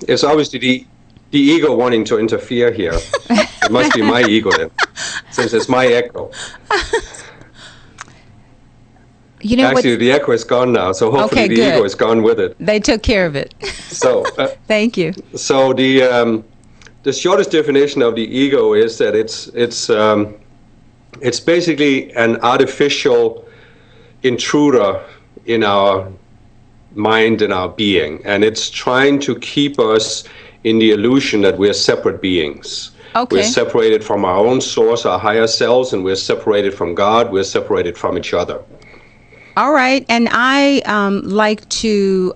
it's obviously the ego wanting to interfere here. It must be my ego then, since it's my echo. You know, actually, the echo is gone now, so hopefully the ego is gone with it. They took care of it. So thank you. So the shortest definition of the ego is that it's basically an artificial intruder in our mind and our being, and it's trying to keep us in the illusion that we're separate beings. Okay. We're separated from our own source, our higher selves, and we're separated from God. We're separated from each other. All right, and I like to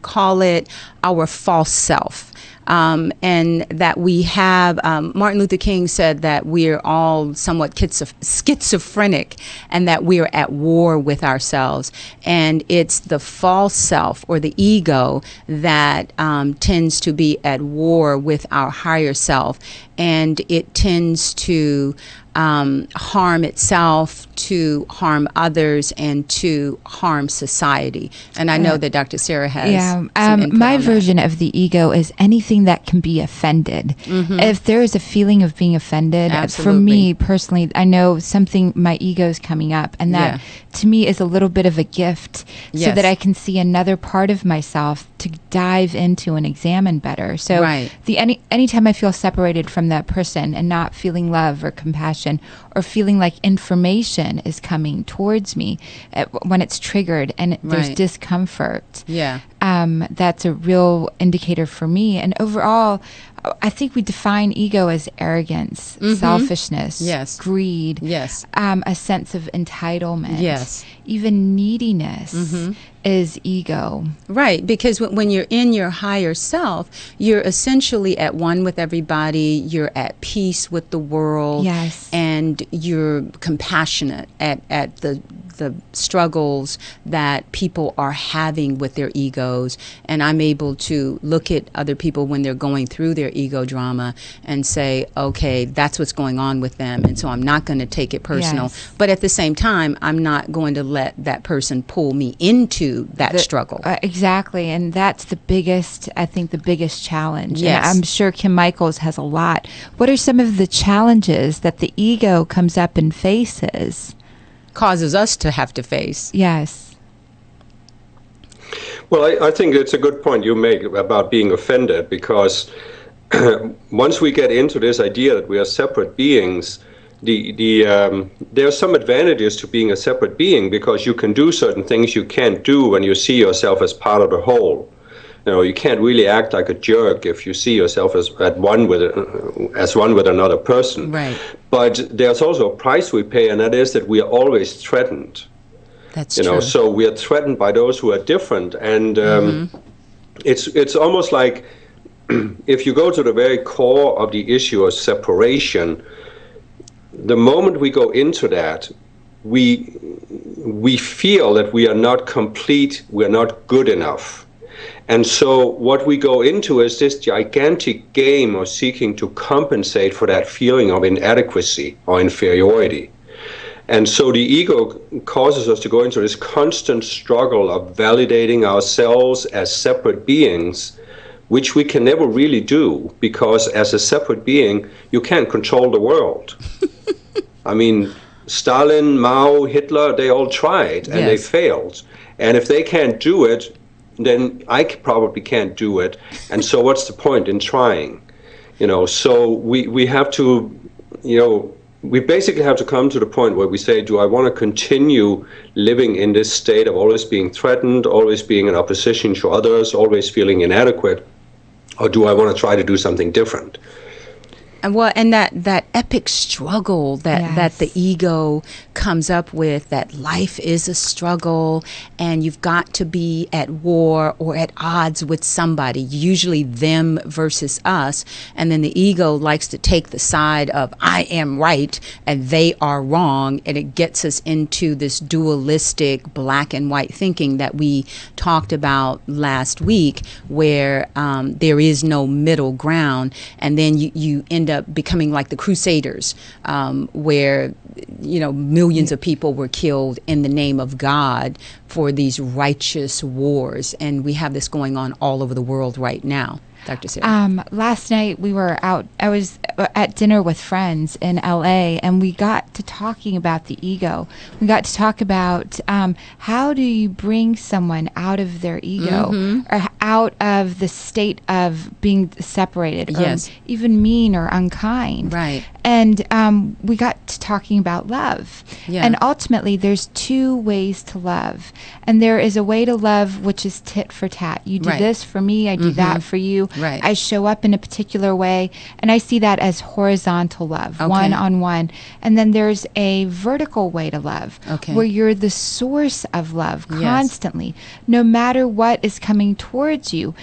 call it our false self. And that we have, Martin Luther King said that we're all somewhat schizophrenic and that we're at war with ourselves. And it's the false self or the ego that tends to be at war with our higher self. And it tends to harm itself, to harm others, and to harm society. And I know that Dr. Sarah has some input my on version that. of the ego is anything that can be offended. Mm-hmm. If there is a feeling of being offended, Absolutely. For me personally, I know something, my ego is coming up, and that to me is a little bit of a gift so that I can see another part of myself to dive into and examine better. So anytime I feel separated from that person and not feeling love or compassion, or feeling like information is coming towards me when it's triggered and there's discomfort. That's a real indicator for me. And overall, I think we define ego as arrogance, selfishness, greed, a sense of entitlement, even neediness is ego. Right, because when you're in your higher self, you're essentially at one with everybody, you're at peace with the world, and you're compassionate at the struggles that people are having with their egos. And I'm able to look at other people when they're going through their ego drama and say, okay, that's what's going on with them, and so I'm not going to take it personal. But at the same time, I'm not going to let that person pull me into that struggle. Exactly, and that's the biggest challenge. And I'm sure Kim Michaels has a lot. What are some of the challenges that the ego comes up and faces? Causes us to have to face. Well, I think it's a good point you make about being offended, because once we get into this idea that we are separate beings, there are some advantages to being a separate being, because you can do certain things you can't do when you see yourself as part of the whole. You know, you can't really act like a jerk if you see yourself as one with another person. Right. But there's also a price we pay, and that is that we are always threatened. That's true. So we are threatened by those who are different, and it's almost like if you go to the very core of the issue of separation, the moment we go into that, we feel that we are not complete, we are not good enough. And so what we go into is this gigantic game of seeking to compensate for that feeling of inadequacy or inferiority. And so the ego causes us to go into this constant struggle of validating ourselves as separate beings, which we can never really do, because as a separate being, you can't control the world. I mean, Stalin, Mao, Hitler, they all tried, and they failed. And if they can't do it, then I probably can't do it. And so what's the point in trying? So we have to, we basically have to come to the point where we say, do I want to continue living in this state of always being threatened, always being in opposition to others, always feeling inadequate, or do I want to try to do something different? And that epic struggle that the ego comes up with, that life is a struggle and you've got to be at war or at odds with somebody, usually them versus us. And then the ego likes to take the side of I am right and they are wrong. And it gets us into this dualistic black and white thinking that we talked about last week, where there is no middle ground. And then you end up up becoming like the Crusaders, where, millions of people were killed in the name of God for these righteous wars. And we have this going on all over the world right now. Dr. Sarah? Last night we were out. I was at dinner with friends in LA, and we got to talking about the ego. We got to talk about how do you bring someone out of their ego, or out of the state of being separated, or even mean or unkind. Right. And we got to talking about love. Yeah. And ultimately, there's two ways to love. And there is a way to love which is tit for tat. You do this for me, I do that for you. Right. I show up in a particular way. And I see that as horizontal love, one-on-one. And then there's a vertical way to love, where you're the source of love constantly, no matter what is coming towards you,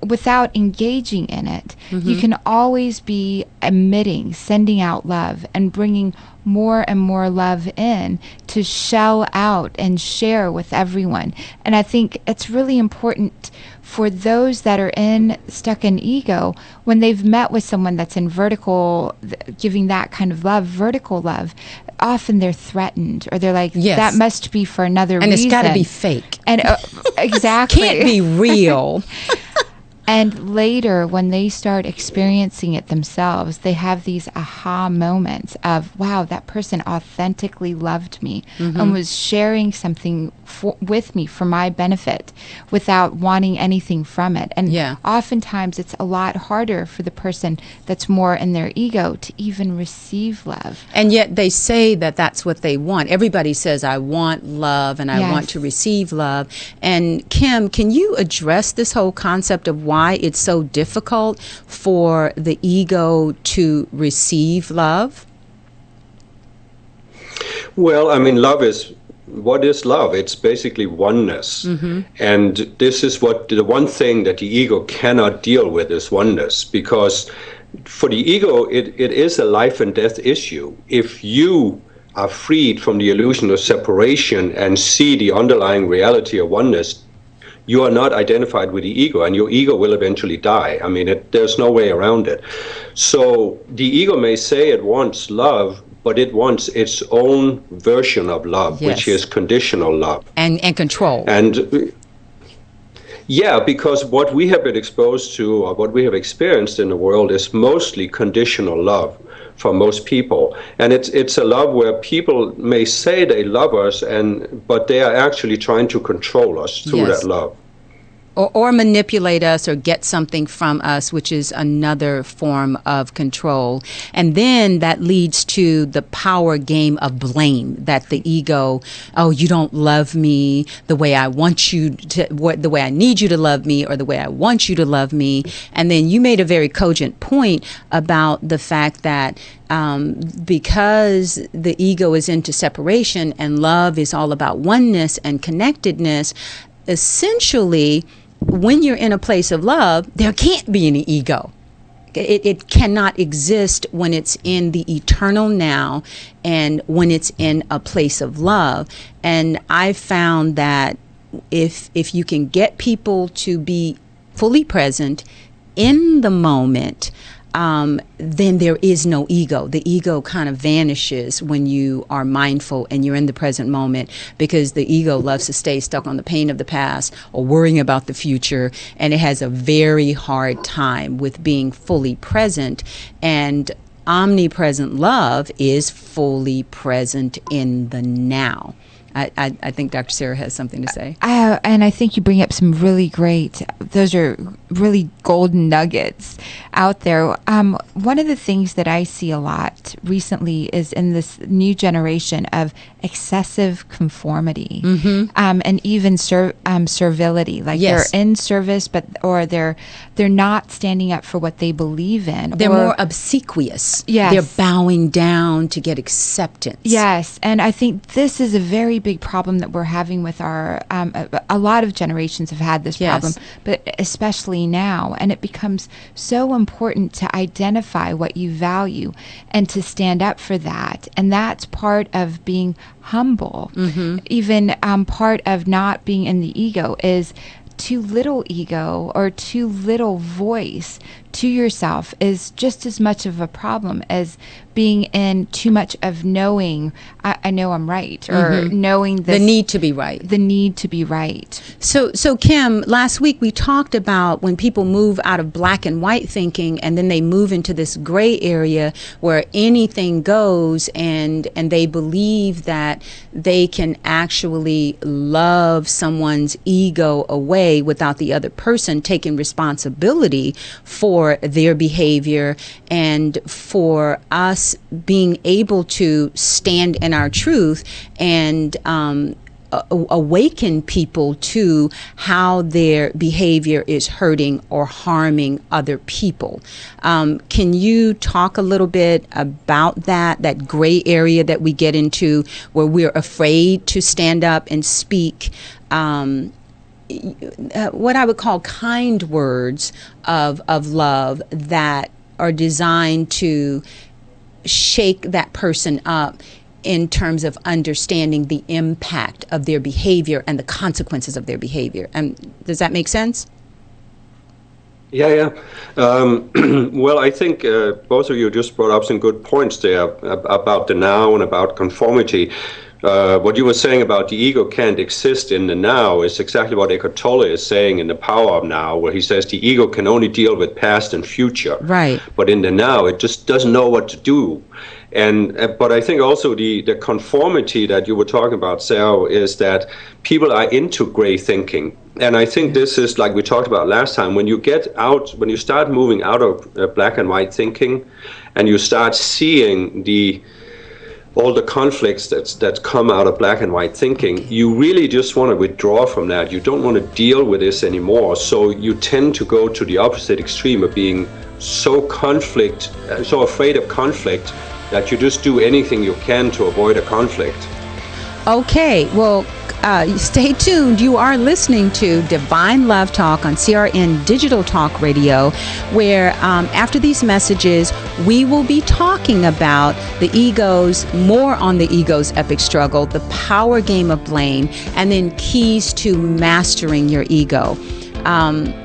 without engaging in it. You can always be emitting, sending out love, and bringing more and more love in to shell out and share with everyone. And I think it's really important for those that are stuck in ego, when they've met with someone that's in vertical, giving that kind of love, vertical love, often they're threatened, or they're like, that must be for another reason. And it's got to be fake. And exactly. Can't be real. And later, when they start experiencing it themselves, they have these aha moments of, wow, that person authentically loved me and was sharing something with me for my benefit without wanting anything from it. And oftentimes, it's a lot harder for the person that's more in their ego to even receive love. And yet they say that that's what they want. Everybody says, I want love and I want to receive love. And Kim, can you address this whole concept of why it's so difficult for the ego to receive love? Well, I mean, what is love? It's basically oneness. And this is the one thing that the ego cannot deal with is oneness, because for the ego, it is a life and death issue. If you are freed from the illusion of separation and see the underlying reality of oneness, you are not identified with the ego, and your ego will eventually die. I mean, there's no way around it. So the ego may say it wants love, but it wants its own version of love, which is conditional love. And control. And because what we have been exposed to, or what we have experienced in the world, is mostly conditional love for most people. And it's a love where people may say they love us, but they are actually trying to control us through that love. Or manipulate us or get something from us, which is another form of control. And then that leads to the power game of blame, that the ego, you don't love me the way I want you to, the way I need you to love me, or the way I want you to love me. And then you made a very cogent point about the fact that because the ego is into separation and love is all about oneness and connectedness, essentially, when you're in a place of love, there can't be any ego. It cannot exist when it's in the eternal now and when it's in a place of love. And I found that if you can get people to be fully present in the moment, then there is no ego. The ego kind of vanishes when you are mindful and you're in the present moment, because the ego loves to stay stuck on the pain of the past or worrying about the future, and it has a very hard time with being fully present. And omnipresent love is fully present in the now. I think Dr. Sarah has something to say. And I think you bring up some really great, those are really golden nuggets out there. One of the things that I see a lot recently is in this new generation of excessive conformity, and even servility. Like they're in service, or they're not standing up for what they believe in. They're more obsequious. Yes. They're bowing down to get acceptance. Yes, and I think this is a very big problem that we're having with our, a lot of generations have had this problem, but especially now. And it becomes so important to identify what you value and to stand up for that. And that's part of being humble. Even part of not being in the ego is too little ego or too little voice to yourself is just as much of a problem as being in too much of knowing, I know I'm right, or knowing this, the need to be right. The need to be right. So Kim, last week we talked about when people move out of black and white thinking and then they move into this gray area where anything goes, and they believe that they can actually love someone's ego away without the other person taking responsibility for their behavior, and for us being able to stand in our truth and awaken people to how their behavior is hurting or harming other people. Can you talk a little bit about that gray area that we get into where we're afraid to stand up and speak what I would call kind words of love that are designed to shake that person up in terms of understanding the impact of their behavior and the consequences of their behavior? Does that make sense? Yeah. Well, I think both of you just brought up some good points there about the now and about conformity. What you were saying about the ego can't exist in the now is exactly what Eckhart Tolle is saying in The Power of Now, where he says the ego can only deal with past and future. Right. But in the now, it just doesn't know what to do. But I think also the conformity that you were talking about, Sarah, is that people are into gray thinking. And I think this is, like we talked about last time, when you start moving out of black and white thinking, and you start seeing all the conflicts that come out of black and white thinking, you really just want to withdraw from that. You don't want to deal with this anymore. So you tend to go to the opposite extreme of being so afraid of conflict that you just do anything you can to avoid a conflict. Okay, well, stay tuned. You are listening to Divine Love Talk on CRN Digital Talk Radio, where after these messages, we will be talking about more on the ego's epic struggle, the power game of blame, and then keys to mastering your ego.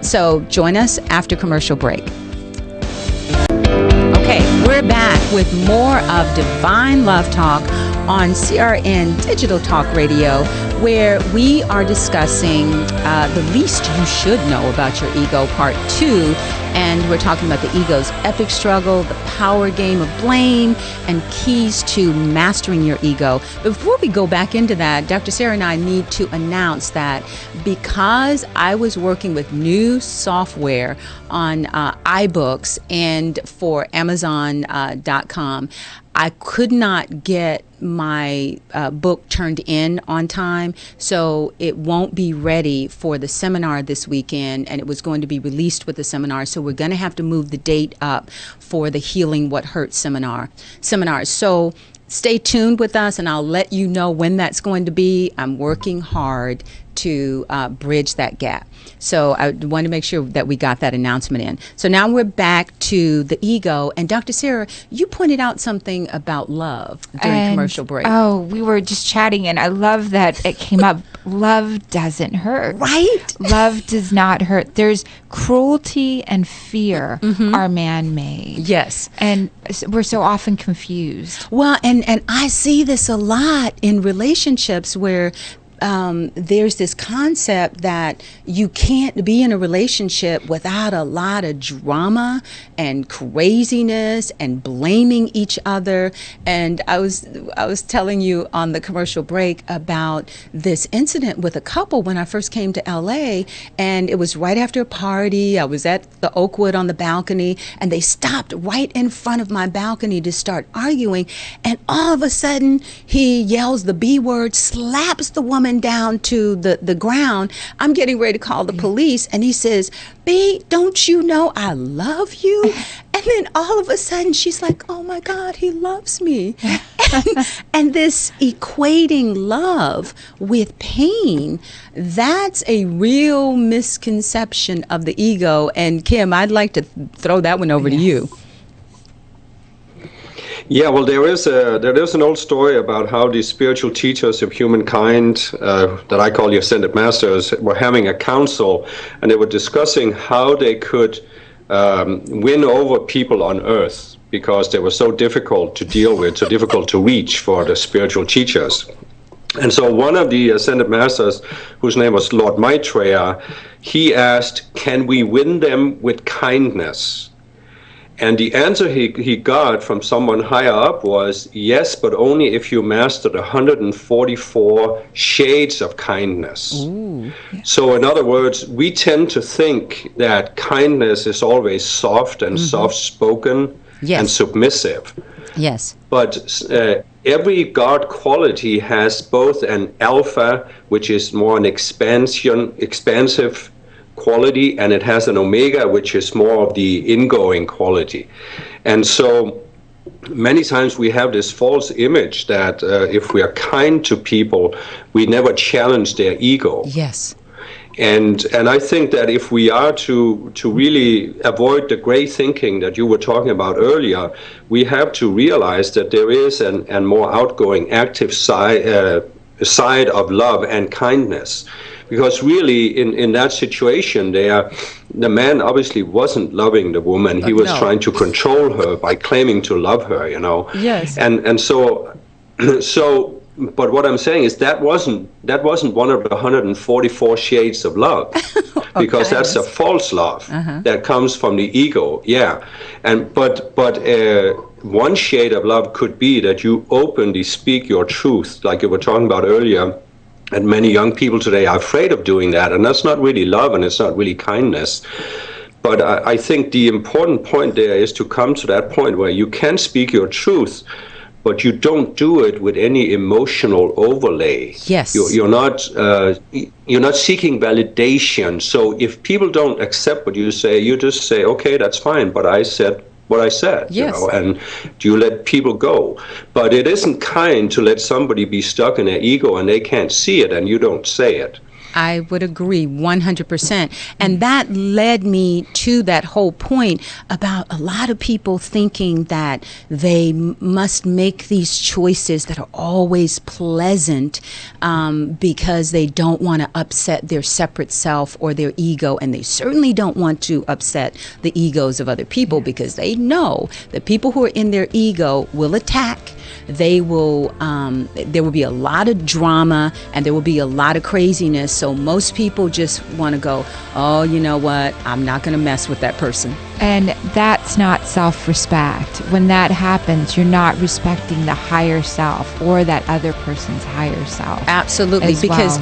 So join us after commercial break. Okay, we're back with more of Divine Love Talk on CRN Digital Talk Radio, where we are discussing the least you should know about your ego, part 2. And we're talking about the ego's epic struggle, the power game of blame, and keys to mastering your ego. But before we go back into that, Dr. Sarah and I need to announce that because I was working with new software on iBooks and for Amazon.com, I could not get my book turned in on time, so it won't be ready for the seminar this weekend, and it was going to be released with the seminar, so we're going to have to move the date up for the Healing What Hurts seminar. So stay tuned with us, and I'll let you know when that's going to be. I'm working hard to bridge that gap. So I want to make sure that we got that announcement in. So now we're back to the ego. And Dr. Sarah, you pointed out something about love during commercial break. Oh, we were just chatting, and I love that it came up. Love doesn't hurt. Right? Love does not hurt. There's cruelty and fear are man-made. Yes. And we're so often confused. Well, and I see this a lot in relationships where there's this concept that you can't be in a relationship without a lot of drama and craziness and blaming each other. And I was telling you on the commercial break about this incident with a couple when I first came to LA, and it was right after a party. I was at the Oakwood on the balcony, and they stopped right in front of my balcony to start arguing, and all of a sudden he yells the B word, slaps the woman down to the ground. I'm getting ready to call the police, and he says, B, don't you know I love you? And then all of a sudden she's like, oh my God, he loves me. And this equating love with pain, that's a real misconception of the ego. And Kim, I'd like to throw that one over to you. Yeah, well, there is an old story about how the spiritual teachers of humankind, that I call the ascended masters, were having a council, and they were discussing how they could win over people on Earth, because they were so difficult to deal with, so difficult to reach for the spiritual teachers. And so one of the ascended masters, whose name was Lord Maitreya, he asked, can we win them with kindness? And the answer he got from someone higher up was, yes, but only if you mastered 144 shades of kindness. Ooh, yeah. So in other words, we tend to think that kindness is always soft and soft-spoken and submissive. Yes. But every God quality has both an alpha, which is more an expansive quality, and it has an omega, which is more of the ingoing quality. And so many times we have this false image that if we are kind to people, we never challenge their ego. Yes. And I think that if we are to really avoid the gray thinking that you were talking about earlier, we have to realize that there is a more outgoing, active side of love and kindness. Because really, in that situation there, the man obviously wasn't loving the woman. He was trying to control her by claiming to love her, you know. Yes. And so, but what I'm saying is that wasn't one of the 144 shades of love, because that's a false love that comes from the ego. Yeah, but one shade of love could be that you openly speak your truth, like you were talking about earlier. And many young people today are afraid of doing that, and that's not really love, and it's not really kindness. But I think the important point there is to come to that point where you can speak your truth, but you don't do it with any emotional overlay. Yes. You're not seeking validation. So if people don't accept what you say, you just say, okay, that's fine, but I said what I said, yes. You know, and you let people go. But it isn't kind to let somebody be stuck in their ego and they can't see it and you don't say it. I would agree 100%. And that led me to that whole point about a lot of people thinking that they must make these choices that are always pleasant because they don't want to upset their separate self or their ego. And they certainly don't want to upset the egos of other people, because they know that people who are in their ego will attack. They will, there will be a lot of drama and there will be a lot of craziness. So most people just want to go, oh, you know what? I'm not going to mess with that person. And that's not self-respect. When that happens, you're not respecting the higher self or that other person's higher self. Absolutely, because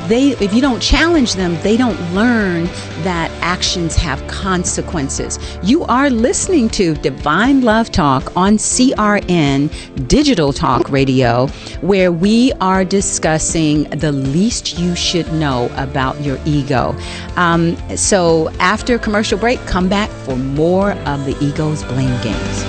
they, if you don't challenge them, they don't learn that actions have consequences. You are listening to Divine Love Talk on CRN Digital Talk Radio, where we are discussing the least you should know about your ego. So after commercial break, come back for more of the ego's blame games.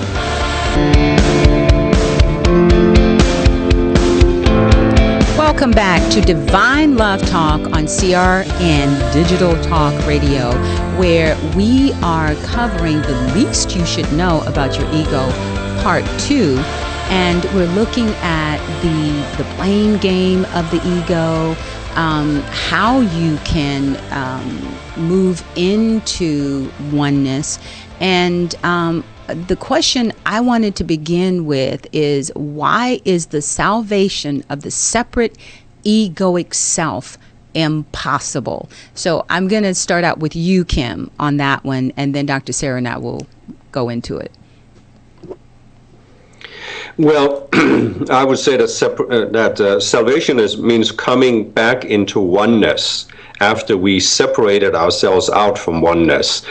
Welcome back to Divine Love Talk on CRN Digital Talk Radio, where we are covering the least you should know about your ego, part 2. And we're looking at the blame game of the ego, how you can move into oneness. And the question I wanted to begin with is, why is the salvation of the separate egoic self impossible? So I'm going to start out with you, Kim, on that one, and then Dr. Sarah and I will go into it. Well, I would say that salvation means coming back into oneness after we separated ourselves out from oneness.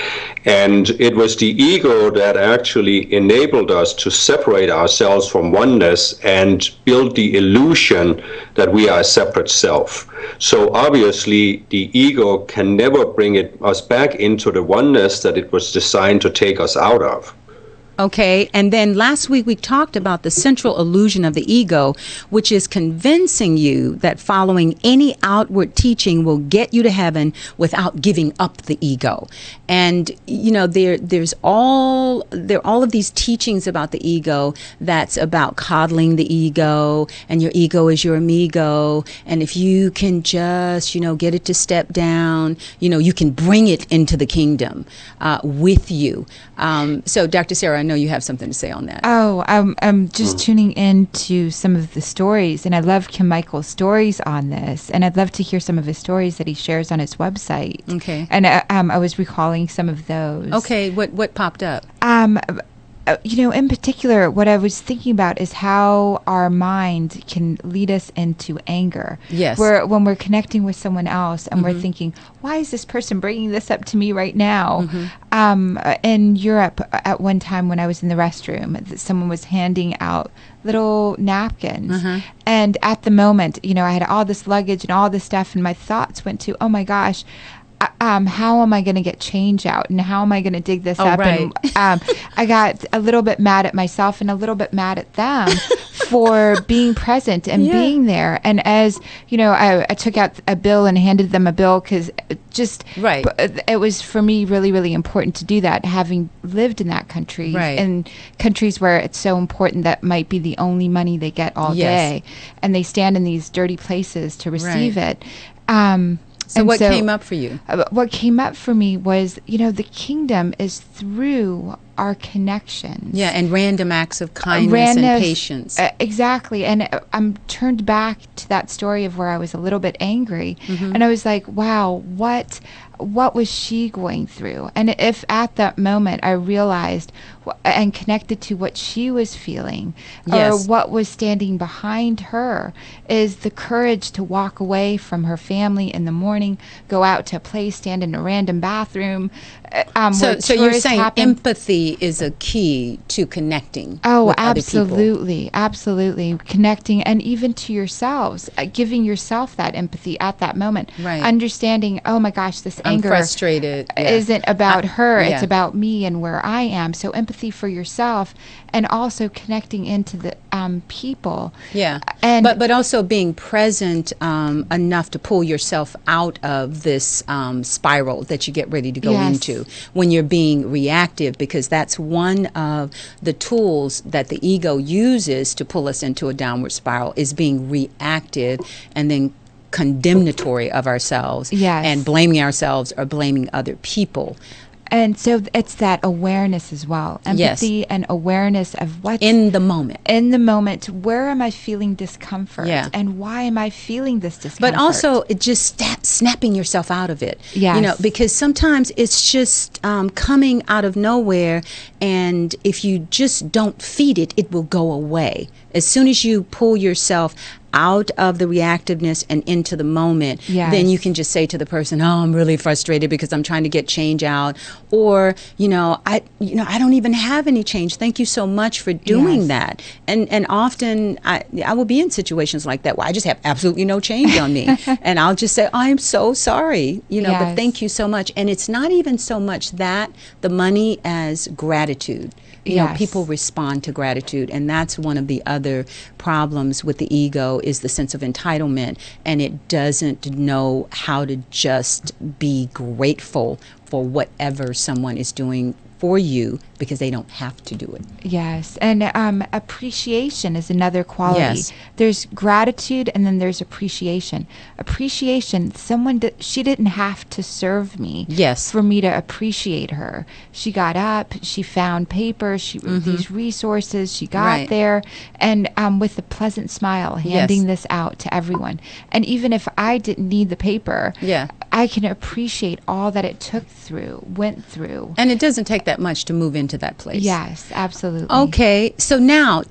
And it was the ego that actually enabled us to separate ourselves from oneness and build the illusion that we are a separate self. So obviously, the ego can never bring us back into the oneness that it was designed to take us out of. Okay. And then last week we talked about the central illusion of the ego, which is convincing you that following any outward teaching will get you to heaven without giving up the ego. And, you know, there's all of these teachings about the ego that's about coddling the ego, and your ego is your amigo. And if you can just, you know, get it to step down, you know, you can bring it into the kingdom with you. So, Dr. Sarah, I know you have something to say on that. Oh, I'm just tuning into some of the stories, and I love Kim Michaels' stories on this, and I'd love to hear some of his stories that he shares on his website. Okay. And I was recalling some of those. Okay, what popped up? You know, in particular, what I was thinking about is how our mind can lead us into anger. Yes. When we're connecting with someone else and we're thinking, why is this person bringing this up to me right now? In Europe, at one time when I was in the restroom, someone was handing out little napkins. And at the moment, you know, I had all this luggage and all this stuff, and my thoughts went to, oh my gosh, how am I going to get change out, and how am I going to dig this up? Right. And I got a little bit mad at myself and a little bit mad at them for being present and being there. And as you know, I took out a bill and handed them a bill because it was for me really, really important to do that, having lived in that country, in countries where it's so important that might be the only money they get all day, and they stand in these dirty places to receive it. So what came up for you? What came up for me was, you know, the kingdom is through our connections. Yeah, and random acts of kindness and patience. Exactly. And I'm turned back to that story of where I was a little bit angry. And I was like, wow, what was she going through? And if at that moment I realized and connected to what she was feeling, or what was standing behind her, is the courage to walk away from her family in the morning, go out to a place, stand in a random bathroom. So you're saying empathy is a key to connecting with other people. Absolutely. Connecting, and even to yourselves, giving yourself that empathy at that moment. Right. Understanding, oh my gosh, this anger frustrated. isn't about her, it's about me and where I am. So empathy for yourself, and also connecting into the people. Yeah. And but also being present enough to pull yourself out of this spiral that you get ready to go into when you're being reactive, because that's one of the tools that the ego uses to pull us into a downward spiral, is being reactive and then condemnatory of ourselves and blaming ourselves or blaming other people. And so it's that awareness as well. Empathy and awareness of what's in the moment. In the moment, where am I feeling discomfort? And why am I feeling this discomfort? But also, it just snapping yourself out of it. Yes. You know, because sometimes it's just coming out of nowhere, and if you just don't feed it, it will go away. As soon as you pull yourself out of the reactiveness and into the moment, then you can just say to the person, oh, I'm really frustrated because I'm trying to get change out, or I don't even have any change, thank you so much for doing that. And often I will be in situations like that where I just have absolutely no change on me and I'll just say, I'm so sorry, but thank you so much. And it's not even so much that the money as gratitude. People respond to gratitude, and that's one of the other problems with the ego, is the sense of entitlement, and it doesn't know how to just be grateful for whatever someone is doing for you, because they don't have to do it. Yes, and appreciation is another quality. Yes. There's gratitude, and then there's appreciation. Appreciation, she didn't have to serve me for me to appreciate her. She got up, she found paper, these resources, she got there, and with a pleasant smile, handing this out to everyone. And even if I didn't need the paper, I can appreciate all that it went through. And it doesn't take that much to move into that place. Yes, absolutely. Okay, so now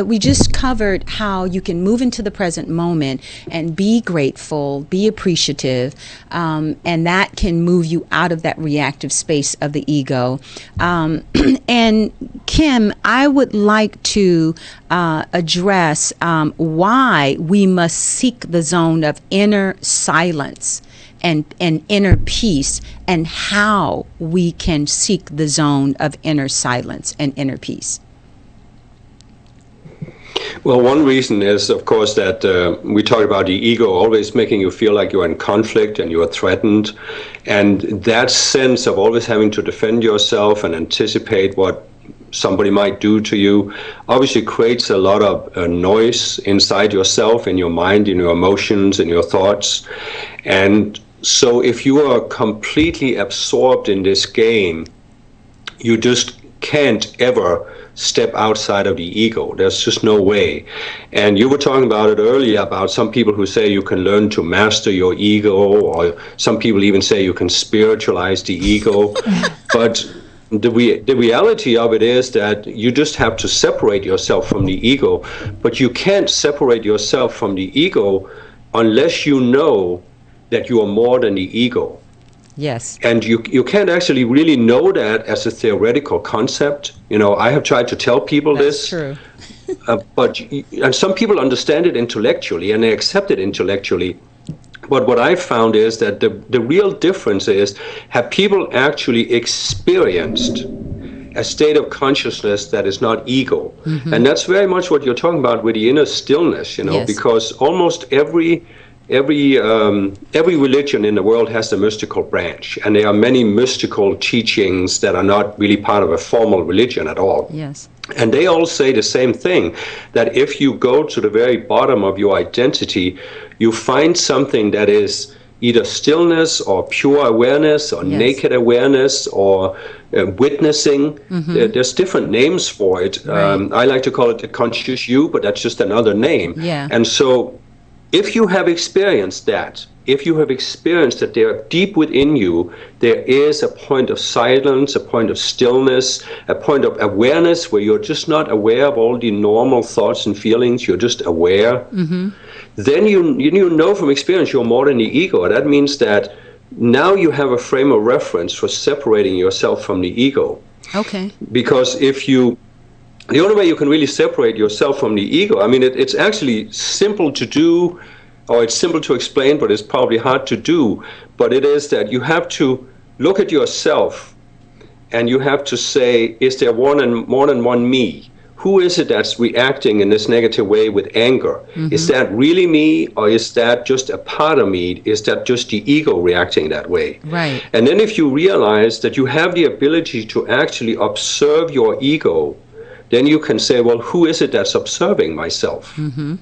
we just covered how you can move into the present moment and be grateful, be appreciative, and that can move you out of that reactive space of the ego. And Kim, I would like to address why we must seek the zone of inner silence and inner peace, and how we can seek the zone of inner silence and inner peace? Well, one reason is, of course, that we talk about the ego always making you feel like you're in conflict and you're threatened. And that sense of always having to defend yourself and anticipate what somebody might do to you obviously creates a lot of noise inside yourself, in your mind, in your emotions, in your thoughts. And so if you are completely absorbed in this game, you just can't ever step outside of the ego. There's just no way. And you were talking about it earlier, about some people who say you can learn to master your ego, or some people even say you can spiritualize the ego. But the reality of it is that you just have to separate yourself from the ego. But you can't separate yourself from the ego unless you know that you are more than the ego. Yes. And you can't actually really know that as a theoretical concept. You know, I have tried to tell people That's this. True. And some people understand it intellectually and they accept it intellectually. But what I've found is that the real difference is, have people actually experienced a state of consciousness that is not ego? Mm-hmm. And that's very much what you're talking about with the inner stillness, you know, yes. Because almost every religion in the world has a mystical branch, and there are many mystical teachings that are not really part of a formal religion at all. Yes. And they all say the same thing, that if you go to the very bottom of your identity, you find something that is either stillness or pure awareness or yes. naked awareness or witnessing. Mm-hmm. There's different names for it. Right. I like to call it the conscious you, but that's just another name. Yeah. And so if you have experienced that, there deep within you, there is a point of silence, a point of stillness, a point of awareness where you're just not aware of all the normal thoughts and feelings, you're just aware, mm-hmm. then you know from experience you're more than the ego. That means that now you have a frame of reference for separating yourself from the ego. Okay. Because the only way you can really separate yourself from the ego, I mean, it's actually simple to do, or it's simple to explain, but it's probably hard to do. But it is that you have to look at yourself and you have to say, is there more than one me? Who is it that's reacting in this negative way with anger? Mm-hmm. Is that really me, or is that just a part of me? Is that just the ego reacting that way? Right. And then if you realize that you have the ability to actually observe your ego, then you can say, well, who is it that's observing myself? Mm-hmm.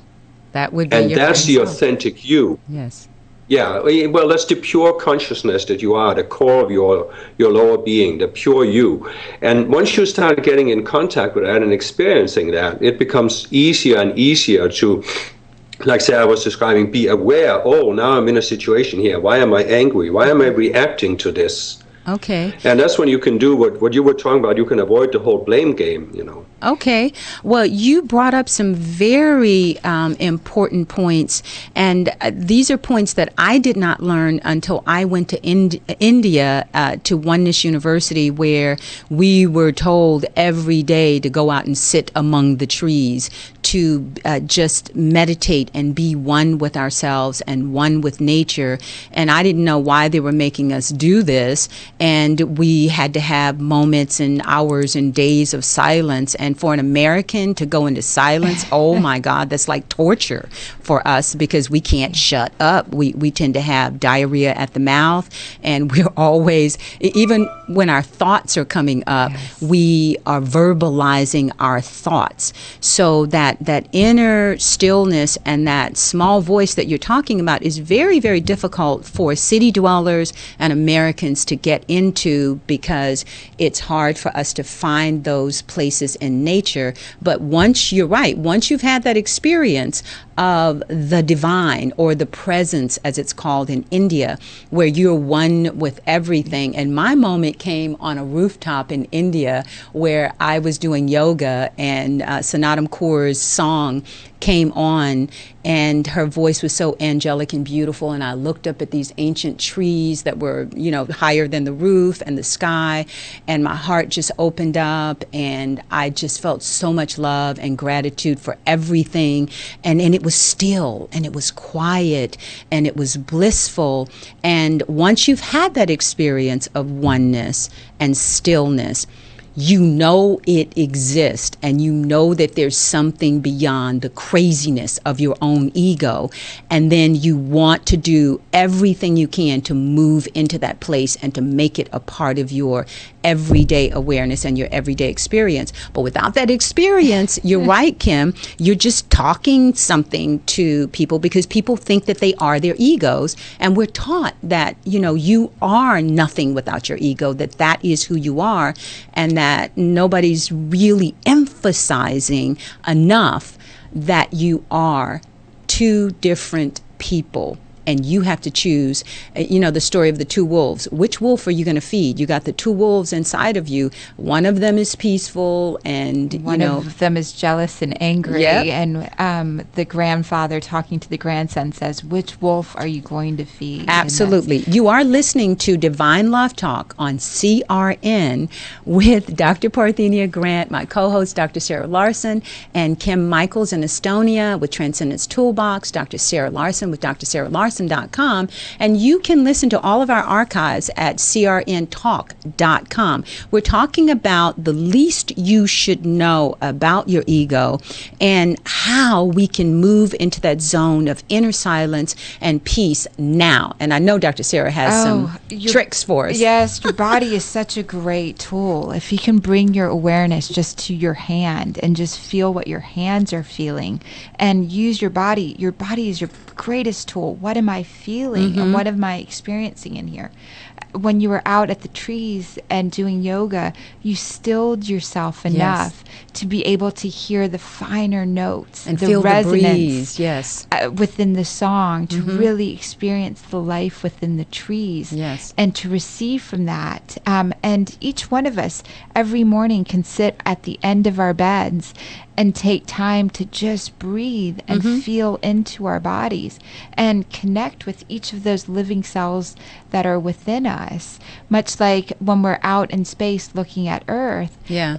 That would be and your that's the authentic you. Yes. Yeah, well, that's the pure consciousness that you are, the core of your lower being, the pure you. And once you start getting in contact with that and experiencing that, it becomes easier and easier to, like say I was describing, be aware, oh, now I'm in a situation here. Why am I angry? Why am I reacting to this? Okay. And that's when you can do what you were talking about. You can avoid the whole blame game, you know. Okay. Well, you brought up some very important points, and these are points that I did not learn until I went to India to Oneness University, where we were told every day to go out and sit among the trees, to just meditate and be one with ourselves and one with nature. And I didn't know why they were making us do this, and we had to have moments and hours and days of silence. And for an American to go into silence, oh my God, that's like torture for us, because we can't shut up. We tend to have diarrhea at the mouth, and we're always, even when our thoughts are coming up, yes. we are verbalizing our thoughts. So that inner stillness and that small voice that you're talking about is very, very difficult for city dwellers and Americans to get into, because it's hard for us to find those places in nature. But once you've had that experience of the divine, or the presence as it's called in India, where you're one with everything. And my moment came on a rooftop in India where I was doing yoga, and Sanatam Kaur's song came on, and her voice was so angelic and beautiful. And I looked up at these ancient trees that were, higher than the roof and the sky. And my heart just opened up, and I just felt so much love and gratitude for everything. And it was still, and it was quiet, and it was blissful. And once you've had that experience of oneness and stillness, you know it exists, and you know that there's something beyond the craziness of your own ego. And then you want to do everything you can to move into that place and to make it a part of your everyday awareness and your everyday experience. But without that experience, you're right, Kim, you're just talking something to people because people think that they are their egos. And we're taught that, you are nothing without your ego, that is who you are, and that nobody's really emphasizing enough that you are two different people. And you have to choose, the story of the two wolves. Which wolf are you going to feed? You got the two wolves inside of you. One of them is peaceful, and one of them is jealous and angry. Yep. And the grandfather talking to the grandson says, "Which wolf are you going to feed?" Absolutely. You are listening to Divine Love Talk on CRN with Dr. Parthenia Grant, my co-host, Dr. Sarah Larsen, and Kim Michaels in Estonia with Transcendence Toolbox, Dr. Sarah Larsen with Dr. Sarah Larsen. And you can listen to all of our archives at crntalk.com. We're talking about the least you should know about your ego and how we can move into that zone of inner silence and peace now. And I know Dr. Sarah has some tricks for us. Yes, your body is such a great tool. If you can bring your awareness just to your hand and just feel what your hands are feeling and use your body is your greatest tool. What am I feeling and what am I experiencing in here? When you were out at the trees and doing yoga, you stilled yourself enough to be able to hear the finer notes and the feel resonance, the breeze, within the song, to really experience the life within the trees, and to receive from that. And each one of us every morning can sit at the end of our beds and take time to just breathe and feel into our bodies and connect with each of those living cells that are within us. Much like when we're out in space looking at Earth,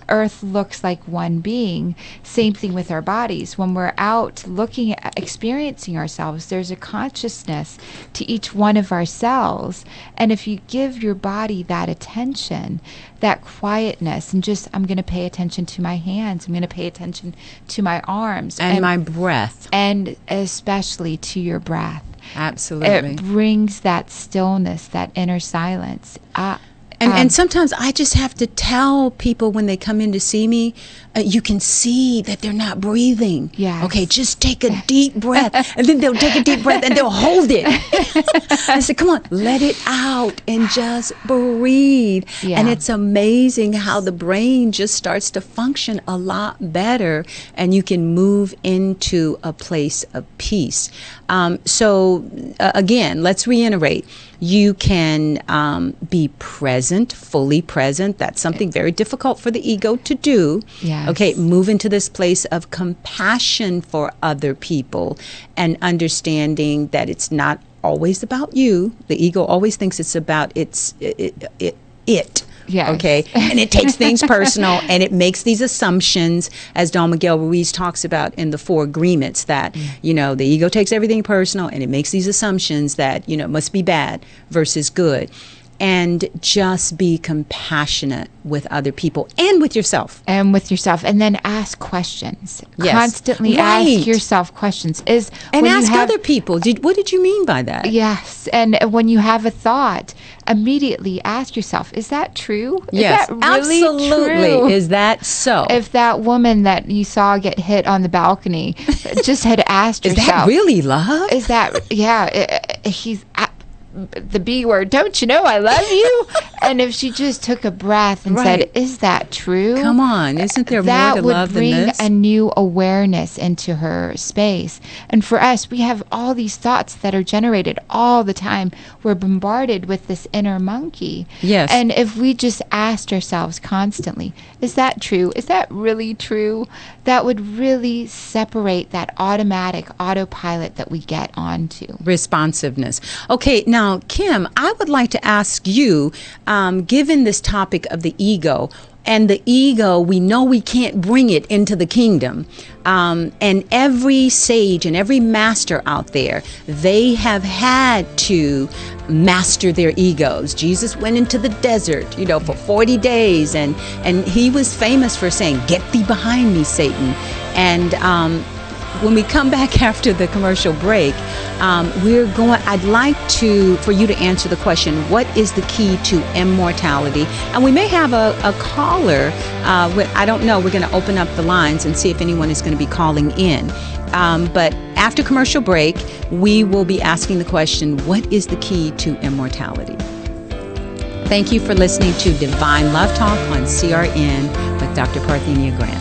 Earth looks like one being. Same thing with our bodies. When we're out looking at experiencing ourselves, there's a consciousness to each one of our cells. And if you give your body that attention, that quietness, and just, I'm going to pay attention to my hands, I'm going to pay attention to my arms. And my breath. And especially to your breath. Absolutely. It brings that stillness, that inner silence. And sometimes I just have to tell people when they come in to see me, you can see that they're not breathing. Yes. Okay, just take a deep breath. And then they'll take a deep breath and they'll hold it. I said, come on, let it out and just breathe. Yeah. And it's amazing how the brain just starts to function a lot better, and you can move into a place of peace. So again, let's reiterate. You can be present, fully present. That's something very difficult for the ego to do. Yes. Okay, move into this place of compassion for other people and understanding that it's not always about you. The ego always thinks it's about it. Yes. Okay, and it takes things personal, and it makes these assumptions, as Don Miguel Ruiz talks about in the Four Agreements, that the ego takes everything personal, and it makes these assumptions that it must be bad versus good. And just be compassionate with other people and with yourself. And then ask questions. Yes. Constantly Right. ask yourself questions. And ask other people, what did you mean by that? Yes. And when you have a thought, immediately ask yourself, is that true? Yes, is that really absolutely. True? Is that so? If that woman that you saw get hit on the balcony just had asked is herself, that really love? Is that, the B word, don't you know I love you? And if she just took a breath and said, is that true? Come on, isn't there more to love than this? That would bring a new awareness into her space. And for us, we have all these thoughts that are generated all the time. We're bombarded with this inner monkey. Yes. And if we just asked ourselves constantly, is that true? Is that really true? That would really separate that automatic autopilot that we get onto. Responsiveness. Okay, now, Kim, I would like to ask you, given this topic of the ego, and the ego, we know we can't bring it into the kingdom. And every sage and every master out there, they have had to master their egos. Jesus went into the desert, for 40 days, and he was famous for saying, "Get thee behind me, Satan." And when we come back after the commercial break, I'd like for you to answer the question, what is the key to immortality? And we may have a caller. I don't know. We're going to open up the lines and see if anyone is going to be calling in. But after commercial break, we will be asking the question, what is the key to immortality? Thank you for listening to Divine Love Talk on CRN with Dr. Parthenia Grant.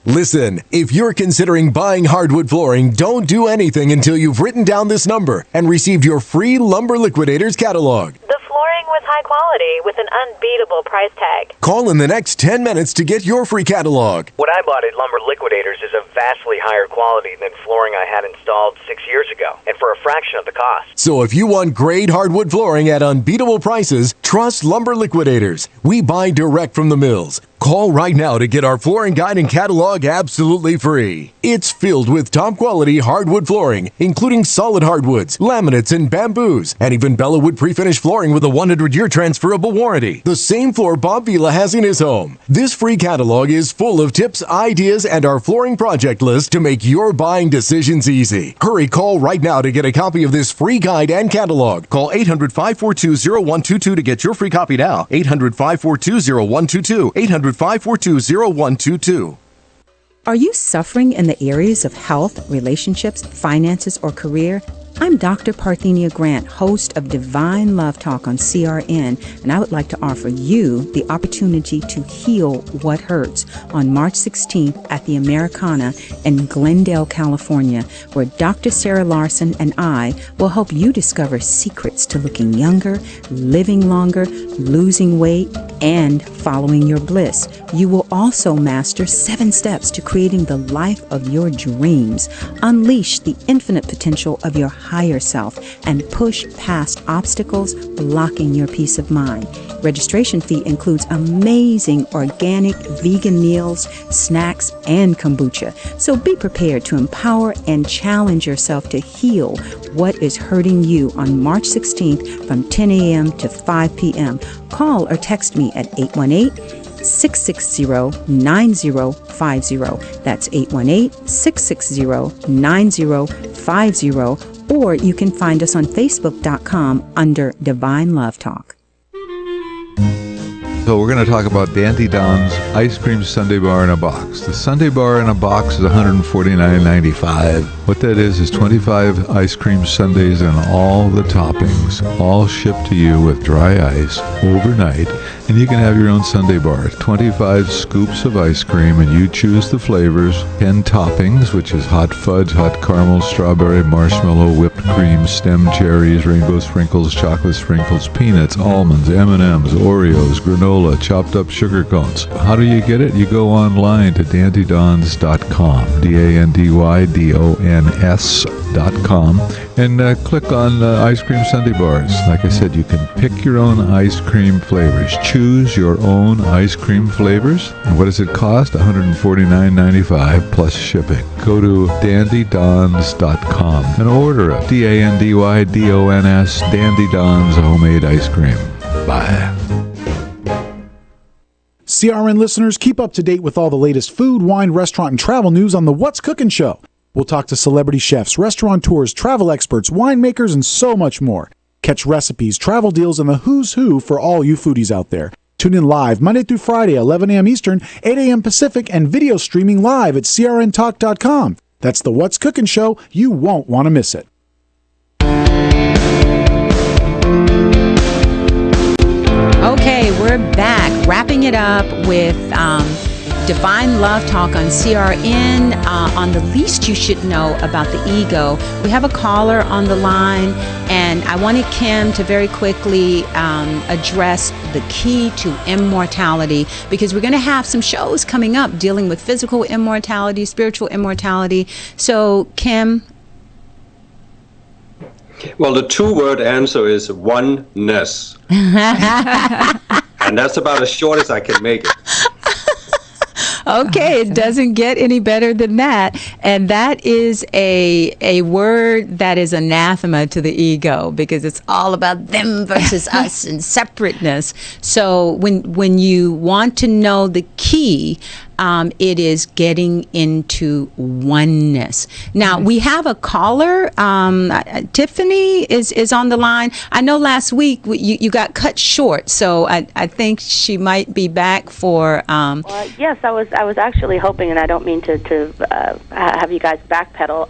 Listen, if you're considering buying hardwood flooring, don't do anything until you've written down this number and received your free Lumber Liquidators catalog. The flooring with high quality with an unbeatable price tag. Call in the next 10 minutes to get your free catalog. What I bought at Lumber Liquidators is of vastly higher quality than flooring I had installed 6 years ago, and for a fraction of the cost. So if you want great hardwood flooring at unbeatable prices, trust Lumber Liquidators. We buy direct from the mills. Call right now to get our flooring guide and catalog absolutely free. It's filled with top-quality hardwood flooring, including solid hardwoods, laminates, and bamboos, and even Bella Wood pre-finished flooring with a 100-year transferable warranty. The same floor Bob Vila has in his home. This free catalog is full of tips, ideas, and our flooring project list to make your buying decisions easy. Hurry, call right now to get a copy of this free guide and catalog. Call 800-542-0122 to get your free copy now. 800-542-0122. 800-542-0122. Are you suffering in the areas of health, relationships, finances, or career? I'm Dr. Parthenia Grant, host of Divine Love Talk on CRN, and I would like to offer you the opportunity to heal what hurts on March 16th at the Americana in Glendale, California, where Dr. Sarah Larsen and I will help you discover secrets to looking younger, living longer, losing weight, and following your bliss. You will also master 7 steps to creating the life of your dreams. Unleash the infinite potential of your higher self and push past obstacles blocking your peace of mind. Registration fee includes amazing organic vegan meals, snacks, and kombucha. So be prepared to empower and challenge yourself to heal what is hurting you on March 16th from 10 a.m. to 5 p.m. Call or text me at 818-660-9050. That's 818-660-9050. Or you can find us on Facebook.com under Divine Love Talk. So we're going to talk about Dandy Don's Ice Cream Sundae Bar in a Box. The Sundae Bar in a Box is $149.95. What that is 25 ice cream sundaes and all the toppings, all shipped to you with dry ice overnight. And you can have your own sundae bar. 25 scoops of ice cream, and you choose the flavors. 10 toppings, which is hot fudge, hot caramel, strawberry, marshmallow, whipped cream, stem cherries, rainbow sprinkles, chocolate sprinkles, peanuts, almonds, M&Ms, Oreos, granola, chopped up sugar cones. How do you get it? You go online to dandydons.com, DANDYDONS.com, and click on ice cream sundae bars. Like I said, you can pick your own ice cream flavors. Choose your own ice cream flavors. And what does it cost? $149.95 plus shipping. Go to dandydons.com and order it. DANDYDONS, Dandy Don's homemade ice cream. Bye. CRN listeners, keep up to date with all the latest food, wine, restaurant, and travel news on the What's Cooking Show. We'll talk to celebrity chefs, restaurateurs, travel experts, winemakers, and so much more. Catch recipes, travel deals, and the who's who for all you foodies out there. Tune in live Monday through Friday, 11 a.m. Eastern, 8 a.m. Pacific, and video streaming live at crntalk.com. That's the What's Cooking Show. You won't want to miss it. Okay, we're back, wrapping it up with Divine Love Talk on CRN, on the least you should know about the ego. We have a caller on the line, and I wanted Kim to very quickly address the key to immortality, because we're going to have some shows coming up dealing with physical immortality, spiritual immortality. So, Kim? Well, the two-word answer is oneness. And that's about as short as I can make it. Okay, it doesn't get any better than that. And that is a word that is anathema to the ego, because it's all about them versus us and separateness. So when you want to know the key, it is getting into oneness. Now, we have a caller. Tiffany is on the line. I know last week you got cut short, so I think she might be back for... Yes, I was actually hoping, and I don't mean to have you guys backpedal,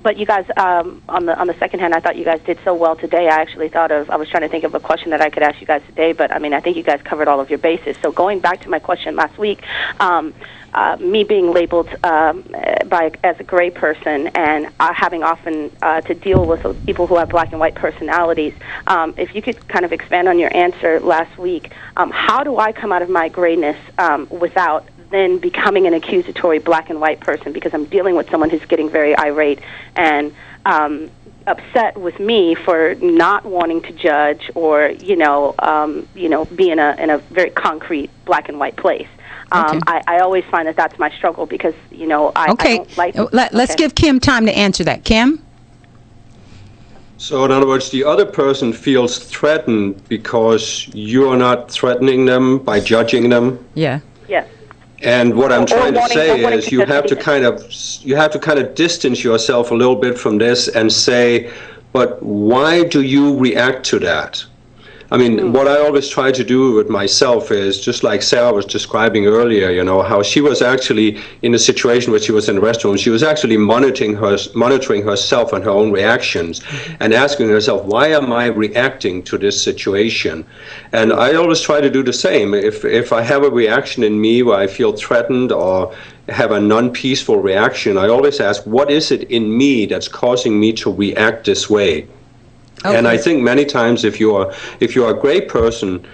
but you guys, on the second hand, I thought you guys did so well today. I was trying to think of a question that I could ask you guys today, but I mean, I think you guys covered all of your bases. So going back to my question last week, me being labeled as a gray person, and having often to deal with people who have black and white personalities, if you could kind of expand on your answer last week, how do I come out of my grayness without then becoming an accusatory black and white person, because I'm dealing with someone who's getting very irate and upset with me for not wanting to judge or be in a very concrete black and white place. Okay. I always find that that's my struggle, because I don't like... Let's give Kim time to answer that. Kim? So in other words, the other person feels threatened because you're not threatening them by judging them? Yeah. Yes. And what I'm trying to say is you have to kind of distance yourself a little bit from this and say, but why do you react to that? I mean, what I always try to do with myself is, just like Sarah was describing earlier, how she was actually in a situation where she was in a restaurant, she was actually monitoring herself and her own reactions and asking herself, why am I reacting to this situation? And I always try to do the same. If I have a reaction in me where I feel threatened or have a non-peaceful reaction, I always ask, what is it in me that's causing me to react this way? Okay. And I think many times if you're a gray person,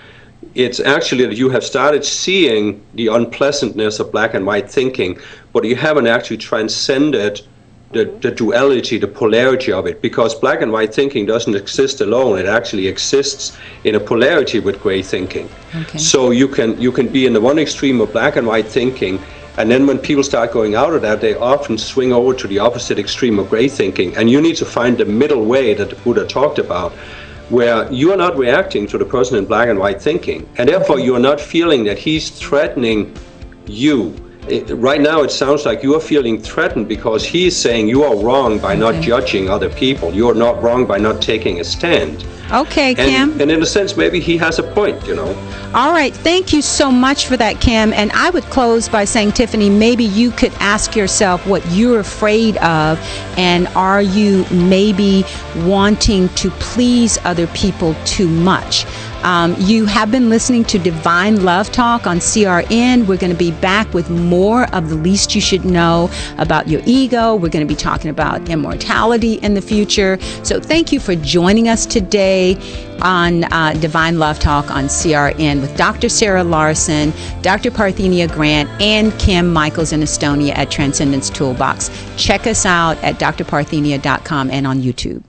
it's actually that you have started seeing the unpleasantness of black and white thinking, but you haven't actually transcended the duality, the polarity of it, because black and white thinking doesn't exist alone. It actually exists in a polarity with gray thinking. Okay. So you can be in the one extreme of black and white thinking, and then when people start going out of that, they often swing over to the opposite extreme of gray thinking. And you need to find the middle way that the Buddha talked about, where you are not reacting to the person in black and white thinking, and therefore you are not feeling that he's threatening you. Right now it sounds like you are feeling threatened because he is saying you are wrong by not judging other people. You are not wrong by not taking a stand. Okay, Kim. And in a sense, maybe he has a point, All right. Thank you so much for that, Kim. And I would close by saying, Tiffany, maybe you could ask yourself what you're afraid of, and are you maybe wanting to please other people too much? You have been listening to Divine Love Talk on CRN. We're going to be back with more of the least you should know about your ego. We're going to be talking about immortality in the future. So thank you for joining us today on Divine Love Talk on CRN with Dr. Sarah Larsen, Dr. Parthenia Grant, and Kim Michaels in Estonia at Transcendence Toolbox. Check us out at drparthenia.com and on YouTube.